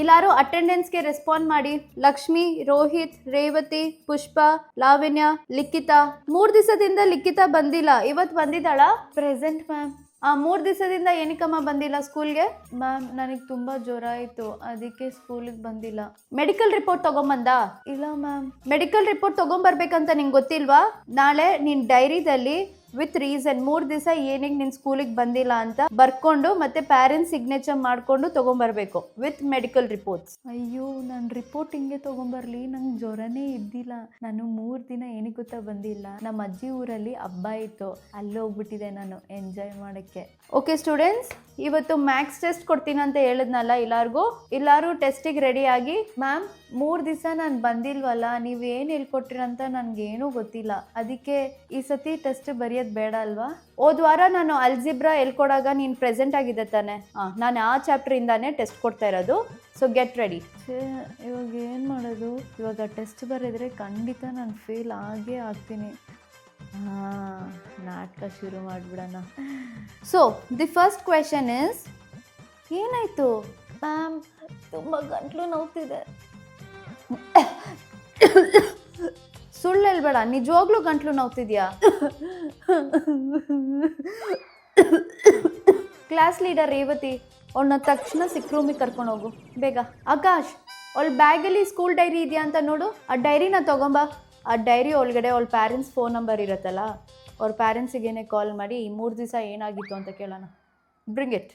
ಎಲ್ಲಾರು ಅಟೆಂಡೆನ್ಸ್ಗೆ ರೆಸ್ಪಾಂಡ್ ಮಾಡಿ. ಲಕ್ಷ್ಮಿ, ರೋಹಿತ್, ರೇವತಿ, ಪುಷ್ಪ, ಲಾವಣ್ಯ, ಲಿಖಿತಾ. 3 ದಿವಸದಿಂದ ಲಿಖಿತಾ ಬಂದಿಲ್ಲ. ಇವತ್ತು ಬಂದಿದ್ದಾಳ? Present ma'am. 3 ದಿವಸದಿಂದ ಏನಕ್ಕಮ್ಮ ಬಂದಿಲ್ಲ ಸ್ಕೂಲ್ಗೆ? ಮ್ಯಾಮ್ ನನಗೆ ತುಂಬಾ ಜ್ವರ ಆಯ್ತು, ಅದಕ್ಕೆ ಸ್ಕೂಲಿಗೆ ಬಂದಿಲ್ಲ. ಮೆಡಿಕಲ್ ರಿಪೋರ್ಟ್ ತಗೊಂಬಂದ? ಇಲ್ಲ ಮ್ಯಾಮ್. ಮೆಡಿಕಲ್ ರಿಪೋರ್ಟ್ ತಗೊಂಬರ್ಬೇಕಂತ ನಿಂಗೆ ಗೊತ್ತಿಲ್ವಾ? ನಾಳೆ ನಿನ್ ಡೈರಿದಲ್ಲಿ ವಿತ್ ರೀಸನ್ 3 ದಿವಸ ಏನಿಗೆ ನಿನ್ ಸ್ಕೂಲಿಗೆ ಬಂದಿಲ್ಲ ಅಂತ ಬರ್ಕೊಂಡು ಮತ್ತೆ ಪ್ಯಾರೆಂಟ್ಸ್ ಸಿಗ್ನೇಚರ್ ಮಾಡ್ಕೊಂಡು ತಗೊಂಬರ್ಬೇಕು ವಿತ್ ಮೆಡಿಕಲ್ ರಿಪೋರ್ಟ್ಸ್. ಅಯ್ಯೋ, ನಾನು ರಿಪೋರ್ಟ್ ಹಿಂಗೆ ತಗೊಂಬರ್ಲಿ? ನಂಗೆ ಜ್ವರನೇ ಇದ್ದಿಲ್ಲ. ನಾನು 3 ದಿನ ಏನಕ್ಕೆ ಗೊತ್ತಾ ಬಂದಿಲ್ಲ, ನಮ್ಮ ಅಜ್ಜಿ ಊರಲ್ಲಿ ಹಬ್ಬ ಇತ್ತು, ಅಲ್ಲಿ ಹೋಗ್ಬಿಟ್ಟಿದೆ ನಾನು ಎಂಜಾಯ್ ಮಾಡಕ್ಕೆ. ಓಕೆ ಸ್ಟೂಡೆಂಟ್ಸ್, ಇವತ್ತು ಮ್ಯಾಥ್ಸ್ ಟೆಸ್ಟ್ ಕೊಡ್ತೀನಿ ಅಂತ ಹೇಳಿದ್ನಲ್ಲ ಎಲ್ಲಾರು ಟೆಸ್ಟಿಗೆ ರೆಡಿ ಆಗಿ. ಮ್ಯಾಮ್ 3 ದಿವಸ ನಾನು ಬಂದಿಲ್ವಲ್ಲ, ನೀವೇನು ಹೇಳ್ಕೊಟ್ಟಿರಂತ ನನಗೇನೂ ಗೊತ್ತಿಲ್ಲ, ಅದಕ್ಕೆ ಈ ಸತಿ ಟೆಸ್ಟ್ ಬರೆಯೋದು ಬೇಡ ಅಲ್ವಾ? ಹೋದ ವಾರ ನಾನು ಅಲ್ಜಿಬ್ರಾ ಹೇಳ್ಕೊಡಾಗ ನೀನು ಪ್ರೆಸೆಂಟ್ ಆಗಿದೆ ತಾನೆ? ನಾನು ಆ ಚಾಪ್ಟ್ರಿಂದಾನೇ ಟೆಸ್ಟ್ ಕೊಡ್ತಾ ಇರೋದು. So get ready. ಇವಾಗ ಏನು ಮಾಡೋದು? ಇವಾಗ ಟೆಸ್ಟ್ ಬರೆದ್ರೆ ಖಂಡಿತ ನಾನು ಫೇಲ್ ಆಗೇ ಆಗ್ತೀನಿ. ನಾಟಕ ಶುರು ಮಾಡಿಬಿಡೋಣ. So the first question is, ಏನಾಯಿತು? ಮ್ಯಾಮ್ ತುಂಬ ಗಂಟ್ಲು ನೋವ್ತಿದೆ. ಸುಳ್ಳು ಹೇಳ್ಬೇಡ, ನಿಜವಾಗ್ಲೂ ಗಂಟ್ಲು ನೋವ್ತಿದ್ಯಾ? ಕ್ಲಾಸ್ ಲೀಡರ್ ರೇವತಿ, ಅವಳನ್ನ ತಕ್ಷಣ ಸಿಕ್ ರೂಮಿಗೆ ಕರ್ಕೊಂಡು ಹೋಗು ಬೇಗ. ಆಕಾಶ್, ಅವಳ ಬ್ಯಾಗಲ್ಲಿ ಸ್ಕೂಲ್ ಡೈರಿ ಇದೆಯಾ ಅಂತ ನೋಡು. ಆ ಡೈರಿನ ತಗೊಂಬ. ಆ ಡೈರಿ ಒಳಗಡೆ ಅವಳ ಪ್ಯಾರೆಂಟ್ಸ್ ಫೋನ್ ನಂಬರ್ ಇರುತ್ತಲ್ಲ, ಅವ್ರ ಪ್ಯಾರೆಂಟ್ಸಿಗೇನೆ ಕಾಲ್ ಮಾಡಿ ಈ 3 ದಿವಸ ಏನಾಗಿತ್ತು ಅಂತ ಕೇಳೋಣ. Bring it.